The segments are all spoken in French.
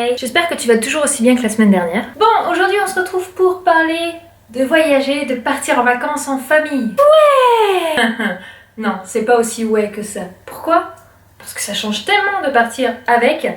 Hey! J'espère que tu vas toujours aussi bien que la semaine dernière. Bon, aujourd'hui on se retrouve pour parler de voyager, de partir en vacances en famille. Ouais! Non, c'est pas aussi ouais que ça. Pourquoi? Parce que ça change tellement de partir avec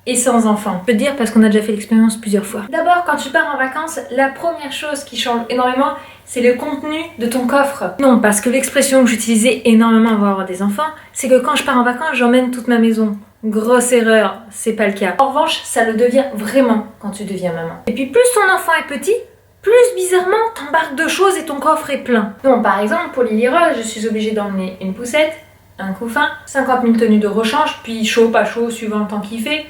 et sans enfant. Je peux te dire parce qu'on a déjà fait l'expérience plusieurs fois. D'abord, quand tu pars en vacances, la première chose qui change énormément, c'est le contenu de ton coffre. Non, parce que l'expression que j'utilisais énormément avant d'avoir des enfants, c'est que quand je pars en vacances, j'emmène toute ma maison. Grosse erreur, c'est pas le cas. En revanche, ça le devient vraiment quand tu deviens maman. Et puis plus ton enfant est petit, plus bizarrement t'embarques de choses et ton coffre est plein. Bon, par exemple, pour Lily Rose, je suis obligée d'emmener une poussette, un couffin, 50 000 tenues de rechange, puis chaud, pas chaud, suivant le temps qu'il fait,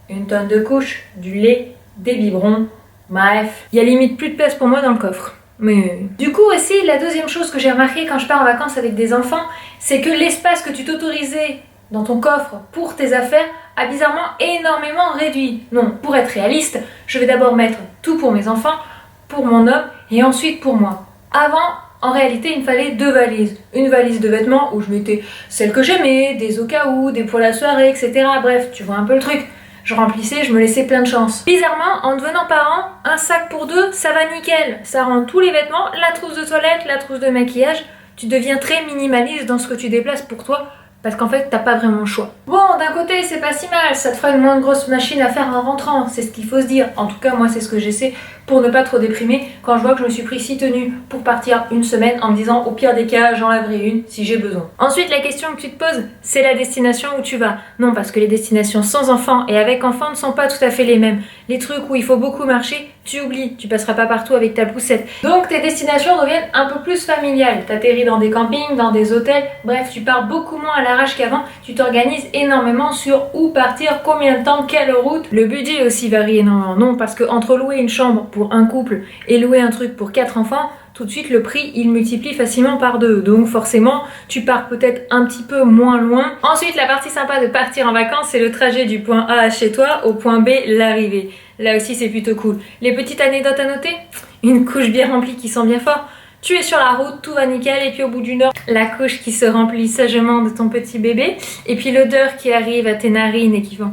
une tonne de couches, du lait, des biberons, bref. Il y a limite plus de place pour moi dans le coffre. Mais du coup aussi, la deuxième chose que j'ai remarqué quand je pars en vacances avec des enfants, c'est que l'espace que tu t'autorisais dans ton coffre pour tes affaires a bizarrement énormément réduit. Non, pour être réaliste, je vais d'abord mettre tout pour mes enfants, pour mon homme et ensuite pour moi. Avant, en réalité, il me fallait 2 valises. Une valise de vêtements où je mettais celles que j'aimais, des au cas où, des pour la soirée, etc. Bref, tu vois un peu le truc. Je remplissais, je me laissais plein de chance. Bizarrement, en devenant parent, un sac pour 2, ça va nickel. Ça rend tous les vêtements, la trousse de toilette, la trousse de maquillage. Tu deviens très minimaliste dans ce que tu déplaces pour toi. Parce qu'en fait, t'as pas vraiment le choix. Bon, d'un côté, c'est pas si mal, ça te fera une moins grosse machine à faire en rentrant, c'est ce qu'il faut se dire. En tout cas, moi, c'est ce que j'essaie pour ne pas trop déprimer quand je vois que je me suis pris 6 tenues pour partir une semaine en me disant, au pire des cas, j'en laverai une si j'ai besoin. Ensuite, la question que tu te poses, c'est la destination où tu vas. Non, parce que les destinations sans enfants et avec enfants ne sont pas tout à fait les mêmes. Les trucs où il faut beaucoup marcher, tu oublies, tu passeras pas partout avec ta poussette. Donc, tes destinations deviennent un peu plus familiales. T'atterris dans des campings, dans des hôtels, bref, tu pars beaucoup moins à l'arrache qu'avant, tu t'organises énormément sur où partir, combien de temps, quelle route. Le budget aussi varie énormément, non, parce que entre louer une chambre pour un couple et louer un truc pour 4 enfants, tout de suite le prix il multiplie facilement par 2, donc forcément tu pars peut-être un petit peu moins loin. Ensuite, la partie sympa de partir en vacances, c'est le trajet du point A chez toi au point B, l'arrivée. Là aussi c'est plutôt cool. Les petites anecdotes à noter, une couche bien remplie qui sent bien fort. Tu es sur la route, tout va nickel, et puis au bout d'une heure, la couche qui se remplit sagement de ton petit bébé, et puis l'odeur qui arrive à tes narines et qui font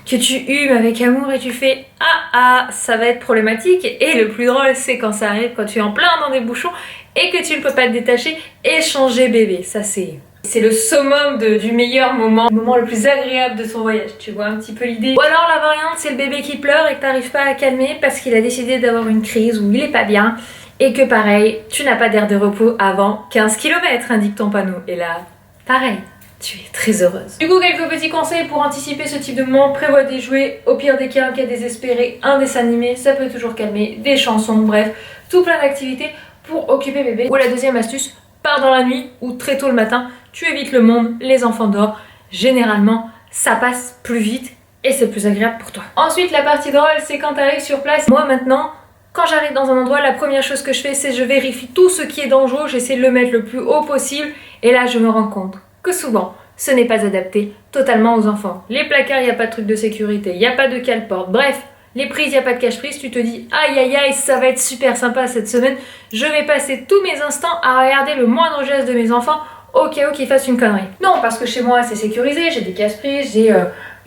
que tu humes avec amour et tu fais ah ça va être problématique. Et le plus drôle, c'est quand ça arrive, quand tu es en plein dans des bouchons et que tu ne peux pas te détacher et changer bébé. Ça c'est le summum du meilleur moment, le moment le plus agréable de ton voyage, tu vois un petit peu l'idée. Ou alors la variante, c'est le bébé qui pleure et que t'arrives pas à calmer parce qu'il a décidé d'avoir une crise ou il est pas bien. Et que pareil, tu n'as pas d'air de repos avant 15 km, indique ton panneau. Et là, pareil, tu es très heureuse. Du coup, quelques petits conseils pour anticiper ce type de moment. Prévois des jouets, au pire des cas, en cas désespéré, un dessin animé, ça peut toujours calmer, des chansons, bref, tout plein d'activités pour occuper bébé. Ou la deuxième astuce, pars dans la nuit ou très tôt le matin, tu évites le monde, les enfants dehors. Généralement, ça passe plus vite et c'est plus agréable pour toi. Ensuite, la partie drôle, c'est quand tu arrives sur place. Moi maintenant, quand j'arrive dans un endroit, la première chose que je fais, c'est je vérifie tout ce qui est dangereux, j'essaie de le mettre le plus haut possible, et là je me rends compte que souvent, ce n'est pas adapté totalement aux enfants. Les placards, il n'y a pas de truc de sécurité, il n'y a pas de cale-porte, bref, les prises, il n'y a pas de cache-prise, tu te dis aïe aïe aïe, ça va être super sympa cette semaine, je vais passer tous mes instants à regarder le moindre geste de mes enfants au cas où qu'ils fassent une connerie. Non, parce que chez moi c'est sécurisé, j'ai des cache-prises, j'ai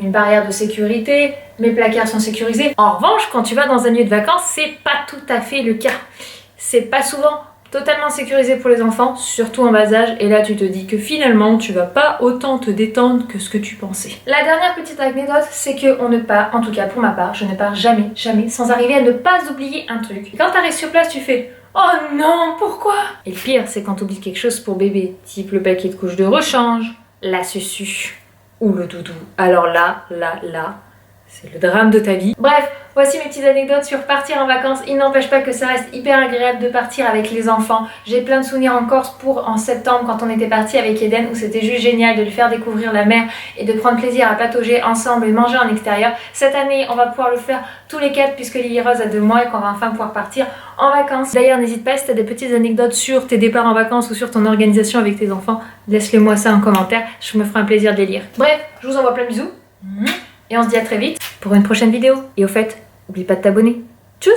une barrière de sécurité, mes placards sont sécurisés. En revanche, quand tu vas dans un lieu de vacances, c'est pas tout à fait le cas. C'est pas souvent totalement sécurisé pour les enfants, surtout en bas âge, et là tu te dis que finalement tu vas pas autant te détendre que ce que tu pensais. La dernière petite anecdote, c'est que on ne part, en tout cas pour ma part, je ne pars jamais sans arriver à ne pas oublier un truc. Et quand t'arrives sur place, tu fais oh non, pourquoi? Et le pire, c'est quand t'oublies quelque chose pour bébé, type le paquet de couches de rechange, la susu ou le doudou. Alors là, c'est le drame de ta vie. Bref, voici mes petites anecdotes sur partir en vacances. Il n'empêche pas que ça reste hyper agréable de partir avec les enfants. J'ai plein de souvenirs en Corse en septembre quand on était parti avec Eden où c'était juste génial de lui faire découvrir la mer et de prendre plaisir à patauger ensemble et manger en extérieur. Cette année, on va pouvoir le faire tous les 4 puisque Lily Rose a 2 mois et qu'on va enfin pouvoir partir en vacances. D'ailleurs, n'hésite pas si tu as des petites anecdotes sur tes départs en vacances ou sur ton organisation avec tes enfants, laisse-le moi ça en commentaire, je me ferai un plaisir de les lire. Bref, je vous envoie plein de bisous. Et on se dit à très vite pour une prochaine vidéo. Et au fait, n'oublie pas de t'abonner. Tchuss!